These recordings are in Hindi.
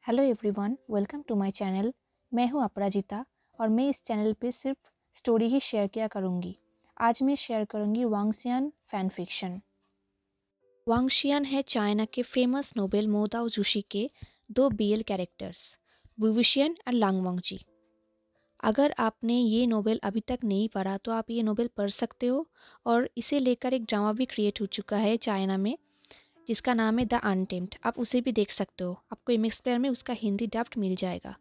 Hello everyone, welcome to my channel. मैं हूं अपराजिता और मैं इस चैनल पे सिर्फ स्टोरी ही शेयर किया करूंगी। आज मैं शेयर करूंगी वांगशियन फैन फिक्शन। वांगशियन है चाइना के फेमस नोबेल मोदाओ जुशी के दो बीएल कैरेक्टर्स, वुविशियन और लांग वांगजी। अगर आपने ये नोवेल अभी तक नहीं पढ़ा तो आप ये नोवेल पढ़ सकते हो और इसे लेकर एक ड्रामा भी क्रिएट हो चुका है चाइना में, जिसका नाम है द अनटेम्ड। आप उसे भी देख सकते हो, आपको एमएक्स प्लेयर में उसका हिंदी डब्ड मिल जाएगा।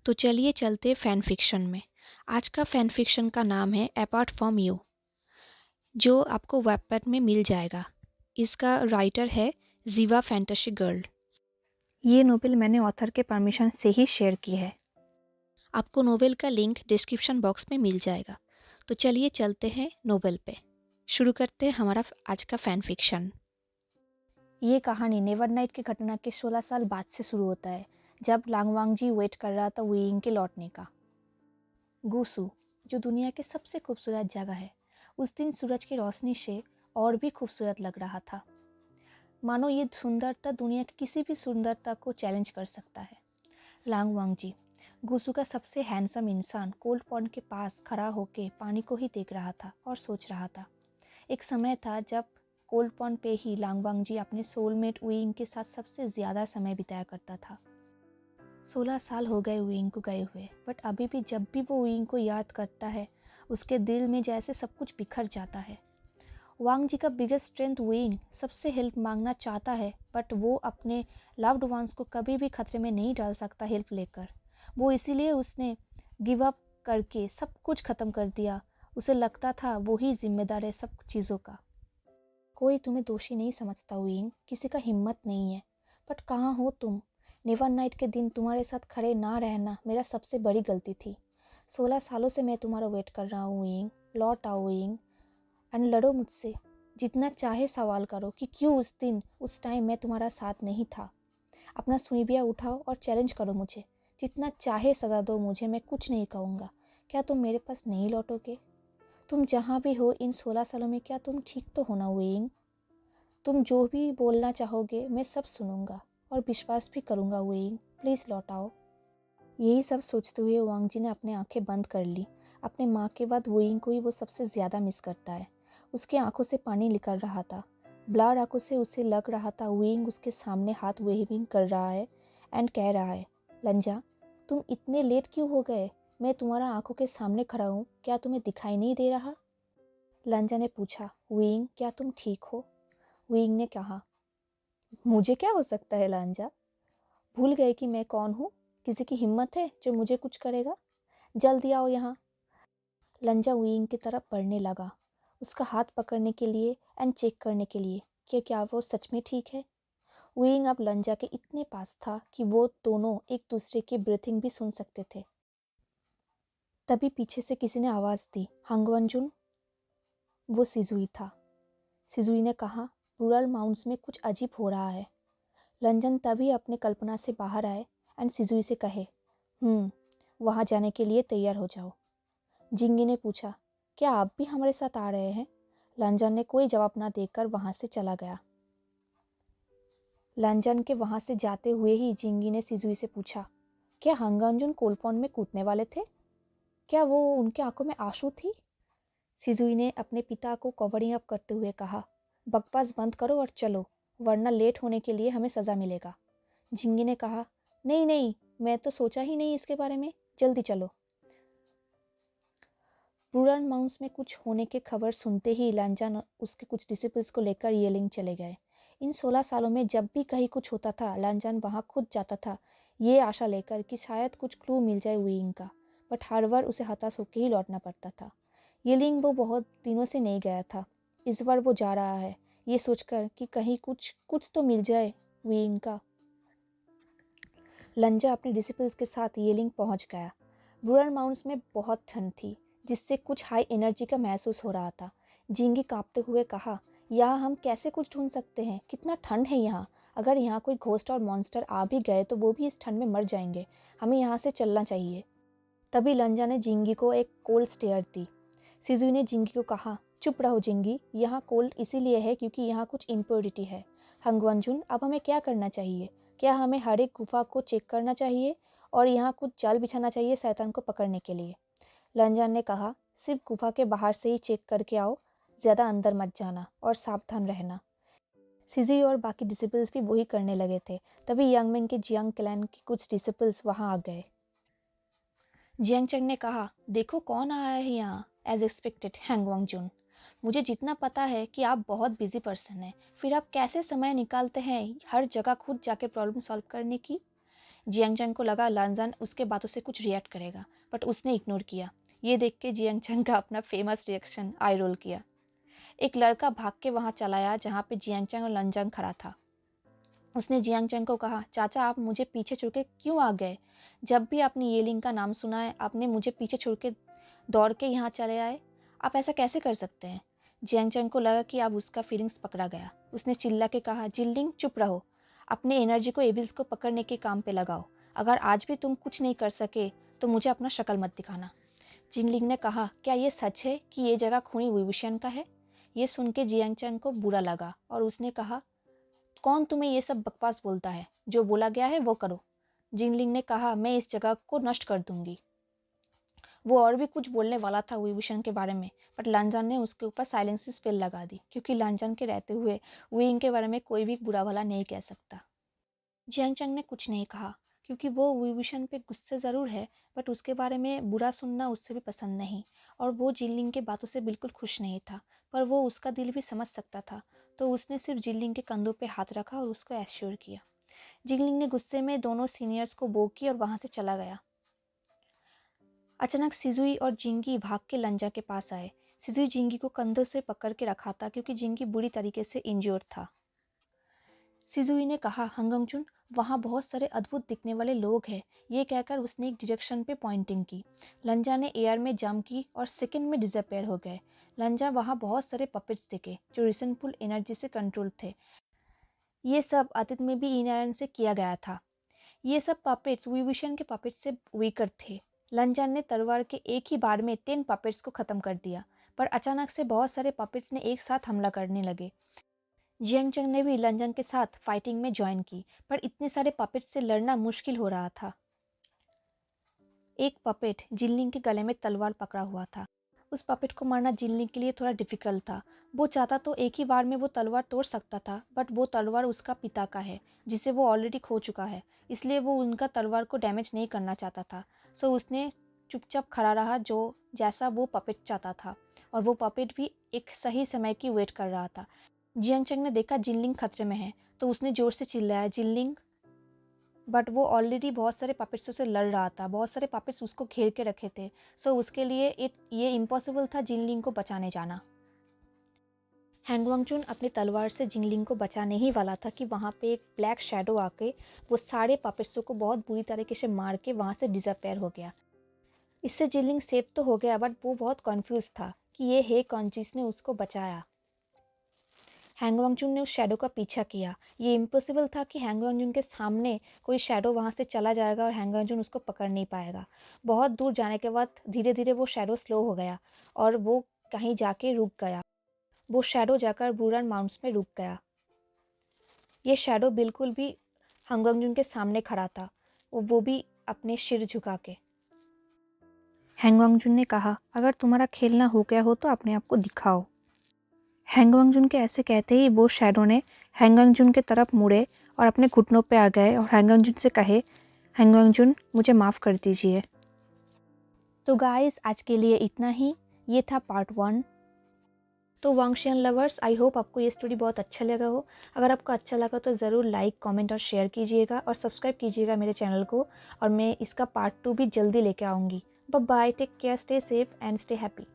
तो चलिए चलते फैन फिक्शन में। आज का फैन फिक्शन का नाम है अपार्ट फ्रॉम यू, जो आपको वेबपैड में मिल जाएगा। इसका राइटर है जीवा फैंटेसी गर्ल। ये नोवेल मैंने ऑथर के परमिशन से ही शेयर की है। आपको नोवेल का लिंक डिस्क्रिप्शन बॉक्स में मिल जाएगा। तो चलिए चलते हैं नोवेल पे। शुरू करते हैं हमारा आज का फैन फिक्शन। ये कहानी नेवरनाइट की घटना के 16 साल बाद से शुरू होता है, जब लांगवांगजी वेट कर रहा था वुयिंग के लौटने का। गुसू, जो दुनिया की सबसे खूबसूरत जगह है, उस दिन सूरज की रोशनी से और भी खूबसूरत लग रहा था। मानो ये सुंदरता दुनिया की किसी भी सुंदरता को चैलेंज कर सकता है। लांग वांगजी, गुसू का सबसे हैंडसम इंसान, कोल्ड पॉन्ड के पास खड़ा होकर पानी को ही देख रहा था और सोच रहा था। एक समय था जब कोल्ड पॉन्ड पे ही लांग वांगजी अपने सोलमेट वुयिंग के साथ सबसे ज़्यादा समय बिताया करता था। 16 साल हो गए वुयिंग को गए हुए, बट अभी भी जब भी वो वुयिंग को याद करता है, उसके दिल में जैसे सब कुछ बिखर जाता है। वांग जी का बिगेस्ट स्ट्रेंथ वुयिंग सबसे हेल्प मांगना चाहता है, बट वो अपने लव्ड वंस को कभी भी खतरे में नहीं डाल सकता हेल्प लेकर। वो इसीलिए उसने गिव अप करके सब कुछ ख़त्म कर दिया। उसे लगता था वो ही जिम्मेदार है सब चीज़ों का। कोई तुम्हें दोषी नहीं समझता वुयिंग, किसी का हिम्मत नहीं है। बट कहाँ हो तुम? नेवर नाइट के दिन तुम्हारे साथ खड़े ना रहना मेरा सबसे बड़ी गलती थी। 16 सालों से मैं तुम्हारा वेट कर रहा हूँ वुयिंग। लौट आओ वुयिंग एंड लड़ो मुझसे। जितना चाहे सवाल करो कि क्यों उस दिन उस टाइम मैं तुम्हारा साथ नहीं था। अपना सुइबिया उठाओ और चैलेंज करो मुझे। जितना चाहे सजा दो मुझे, मैं कुछ नहीं कहूँगा। क्या तुम मेरे पास नहीं लौटोगे? तुम जहाँ भी हो इन 16 सालों में, क्या तुम ठीक तो हो ना वुयिंग? तुम जो भी बोलना चाहोगे मैं सब सुनूंगा और विश्वास भी करूंगा वुयिंग। प्लीज़ लौट आओ। यही सब सोचते हुए वांग जी ने अपनी आंखें बंद कर ली। अपने माँ के बाद वुयिंग को ही वो सबसे ज़्यादा मिस करता है। उसकी आंखों से पानी निकल रहा था। ब्लर आंखों से उसे लग रहा था वुयिंग उसके सामने हाथ वेविंग कर रहा है एंड कह रहा है, लंजा तुम इतने लेट क्यों हो गए? मैं तुम्हारा आंखों के सामने खड़ा हूँ, क्या तुम्हें दिखाई नहीं दे रहा? लंजा ने पूछा, वुयिंग क्या तुम ठीक हो? वुयिंग ने कहा, मुझे क्या हो सकता है लांजा? भूल गए कि मैं कौन हूँ? किसी की हिम्मत है जो मुझे कुछ करेगा? जल्दी आओ यहाँ। लंजा वुयिंग की तरफ बढ़ने लगा, उसका हाथ पकड़ने के लिए एंड चेक करने के लिए कि क्या वो सच में ठीक है। वुयिंग अब लंजा के इतने पास था कि वो दोनों एक दूसरे की ब्रीथिंग भी सुन सकते थे। तभी पीछे से किसी ने आवाज़ दी, हांगवनजुन। वो सिजुई था। सिजुई ने कहा, रूरल माउंट्स में कुछ अजीब हो रहा है। लंजन तभी अपने कल्पना से बाहर आए एंड सिजुई से कहे, वहाँ जाने के लिए तैयार हो जाओ। जिंगी ने पूछा, क्या आप भी हमारे साथ आ रहे हैं? लंजन ने कोई जवाब ना देकर वहाँ से चला गया। लंजन के वहाँ से जाते हुए ही जिंगी ने सिजुई से पूछा, क्या हांगंजुन कोलपॉन में कूदने वाले थे? क्या वो उनके आंखों में आंसू थी? सिजुई ने अपने पिता को कवरिंग अप करते हुए कहा, बकवास बंद करो और चलो, वरना लेट होने के लिए हमें सज़ा मिलेगा। जिंगी ने कहा, नहीं नहीं, मैं तो सोचा ही नहीं इसके बारे में, जल्दी चलो। रूरल माउंट्स में कुछ होने की खबर सुनते ही लांजान उसके कुछ डिसिपल्स को लेकर येलिंग चले गए। इन 16 सालों में जब भी कहीं कुछ होता था, लांजान वहाँ खुद जाता था, ये आशा लेकर कि शायद कुछ क्लू मिल जाए वुयिंग का। बट हर बार उसे हताश होकर ही लौटना पड़ता था। येलिंग वो बहुत दिनों से नहीं गया था। इस बार वो जा रहा है, ये सोचकर कि कहीं कुछ कुछ तो मिल जाए वुयिंग का। लंजा अपने डिसिपल्स के साथ येलिंग पहुंच गया। रूरल माउंट्स में बहुत ठंड थी, जिससे कुछ हाई एनर्जी का महसूस हो रहा था। जिंगी कांपते हुए कहा, यहाँ हम कैसे कुछ ढूंढ सकते हैं? कितना ठंड है यहाँ। अगर यहाँ कोई घोस्ट और मॉन्स्टर आ भी गए तो वो भी इस ठंड में मर जाएंगे। हमें यहाँ से चलना चाहिए। तभी लंजा ने जिंगी को एक कोल्ड स्टेयर दी। सिजुई ने जिंगी को कहा, चुप रहो जिंगी, यहाँ कोल्ड इसीलिए है क्योंकि यहाँ कुछ इम्प्योरिटी है। हंगवनजुन, अब हमें क्या करना चाहिए? क्या हमें हर एक गुफा को चेक करना चाहिए और यहाँ कुछ जाल बिछाना चाहिए शैतान को पकड़ने के लिए? लंजान ने कहा, सिर्फ गुफा के बाहर से ही चेक करके आओ, ज़्यादा अंदर मत जाना और सावधान रहना। सिजुई और बाकी डिसिपल्स भी वही करने लगे थे। तभी यांगमिंग के जियांग क्लैन के कुछ डिसिपल्स वहाँ आ गए। जियांगचंग ने कहा, देखो कौन आया है यहाँ। As expected, Hang Wangjun. मुझे जितना पता है कि आप बहुत बिजी पर्सन हैं, फिर आप कैसे समय निकालते हैं हर जगह खुद जाके प्रॉब्लम सॉल्व करने की? जियांगचंग को लगा लांजान उसके बातों से कुछ रिएक्ट करेगा, बट उसने इग्नोर किया। ये देख के जियांगचंग का अपना फेमस रिएक्शन आई रोल किया। एक लड़का भाग के वहाँ चला आया जहाँ पे जियांगचंग और लंजान खड़ा था। उसने जियांगचंग को कहा, चाचा आप मुझे पीछे छोड़ के क्यों आ गए? जब भी आपने ये लिंग का नाम सुना है आपने मुझे पीछे छोड़ के दौड़ के यहाँ चले आए। आप ऐसा कैसे कर सकते हैं? जियांगचंग को लगा कि अब उसका फीलिंग्स पकड़ा गया। उसने चिल्ला के कहा, जिनलिंग चुप रहो, अपने एनर्जी को एविल्स को पकड़ने के काम पे लगाओ। अगर आज भी तुम कुछ नहीं कर सके तो मुझे अपना शक्ल मत दिखाना। जिनलिंग ने कहा, क्या ये सच है कि ये जगह खूनी विभूषण का है? ये सुन के जियांगचंग को बुरा लगा और उसने कहा, कौन तुम्हें ये सब बकवास बोलता है? जो बोला गया है वो करो। जिनलिंग ने कहा, मैं इस जगह को नष्ट कर दूंगी। वो और भी कुछ बोलने वाला था विभूषण के बारे में, बट लांजान ने उसके ऊपर साइलेंस स्पेल लगा दी, क्योंकि लांजान के रहते हुए विंग के बारे में कोई भी बुरा भला नहीं कह सकता। जियांगचंग ने कुछ नहीं कहा, क्योंकि वो विभूषण पे गुस्से ज़रूर है, बट उसके बारे में बुरा सुनना उससे भी पसंद नहीं, और वो जिनलिंग के बातों से बिल्कुल खुश नहीं था, पर वो उसका दिल भी समझ सकता था। तो उसने सिर्फ जिनलिंग के कंधों पे हाथ रखा और उसको एश्योर किया। जिनलिंग ने गुस्से में दोनों सीनियर्स को बो की और वहाँ से चला गया। अचानक सिजुई और जिंगी भाग के लंजा के पास आए। सिजुई जिंगी को कंधों से पकड़ के रखा था क्योंकि जिंगी बुरी तरीके से इंज्योर्ड था। सिजुई ने कहा, हंगंगजुन, वहाँ बहुत सारे अद्भुत दिखने वाले लोग हैं। ये कहकर उसने एक डायरेक्शन पे पॉइंटिंग की। लंजा ने एयर में जंप की और सेकंड में डिसअपेयर हो गए। लंजा वहाँ बहुत सारे पपेट्स दिखे जो रिसेंटफुल एनर्जी से कंट्रोल थे। ये सब अतीत में भी इनएरन से किया गया था। ये सब पपेट्स विभूषण के पपेट्स से वीकर थे। लंजान ने तलवार के एक ही बार में 10 पपेट्स को खत्म कर दिया, पर अचानक से बहुत सारे पपेट्स ने एक साथ हमला करने लगे। जियांगचंग ने भी लंजान के साथ फाइटिंग में ज्वाइन की, पर इतने सारे पपेट्स से लड़ना मुश्किल हो रहा था। एक पपेट जिनलिंग के गले में तलवार पकड़ा हुआ था। उस पपेट को मारना जिनलिंग के लिए थोड़ा डिफिकल्ट था। वो चाहता तो एक ही बार में वो तलवार तोड़ सकता था, बट वो तलवार उसका पिता का है जिसे वो ऑलरेडी खो चुका है, इसलिए वो उनका तलवार को डैमेज नहीं करना चाहता था। सो उसने चुपचाप खड़ा रहा जो जैसा वो पपेट चाहता था, और वो पपेट भी एक सही समय की वेट कर रहा था। जियांगचंग ने देखा जिनलिंग खतरे में है, तो उसने जोर से चिल्लाया, जिनलिंग, बट वो ऑलरेडी बहुत सारे पपेट्स से लड़ रहा था। बहुत सारे पपेट्स उसको घेर के रखे थे। सो उसके लिए ये इम्पॉसिबल था जिनलिंग को बचाने जाना। हैंग वांगचुन अपनी तलवार से जिनलिंग को बचाने ही वाला था कि वहाँ पे एक ब्लैक शैडो आके वो सारे पपेट्सों को बहुत बुरी तरीके से मार के वहाँ से डिसअपेयर हो गया। इससे जिनलिंग सेफ तो हो गया, बट वो बहुत कन्फ्यूज था कि ये हे कौन जिसने उसको बचाया। हैंग वांगचुन ने उस शैडो का पीछा किया। ये इम्पॉसिबल था कि हैंग वांगचुन के सामने कोई शैडो वहाँ से चला जाएगा और हैंग वांगचुन उसको पकड़ नहीं पाएगा। बहुत दूर जाने के बाद धीरे धीरे वो शैडो स्लो हो गया और वो कहीं जाके रुक गया। वो शैडो जाकर बुरन माउंट्स में रुक गया। ये शैडो बिल्कुल भी हैंग वांगचुन के सामने खड़ा था, वो भी अपने सिर झुका के। हैंग वांगचुन ने कहा, अगर तुम्हारा खेलना हो गया हो तो अपने आप को दिखाओ। हैंग वांगचुन के ऐसे कहते ही वो शैडो ने हैंग वांगचुन के तरफ मुड़े और अपने घुटनों पे आ गए और हैंग वांगचुन से कहे, हैंग वांगचुन, मुझे माफ़ कर दीजिए। तो गाइस, आज के लिए इतना ही। ये था पार्ट 1। तो वांगशियन लवर्स, आई होप आपको ये स्टोरी बहुत अच्छा लगा हो। अगर आपको अच्छा लगा तो ज़रूर लाइक, कमेंट और शेयर कीजिएगा और सब्सक्राइब कीजिएगा मेरे चैनल को, और मैं इसका पार्ट 2 भी जल्दी लेके आऊँगी। Bye bye, take care, stay safe and stay happy.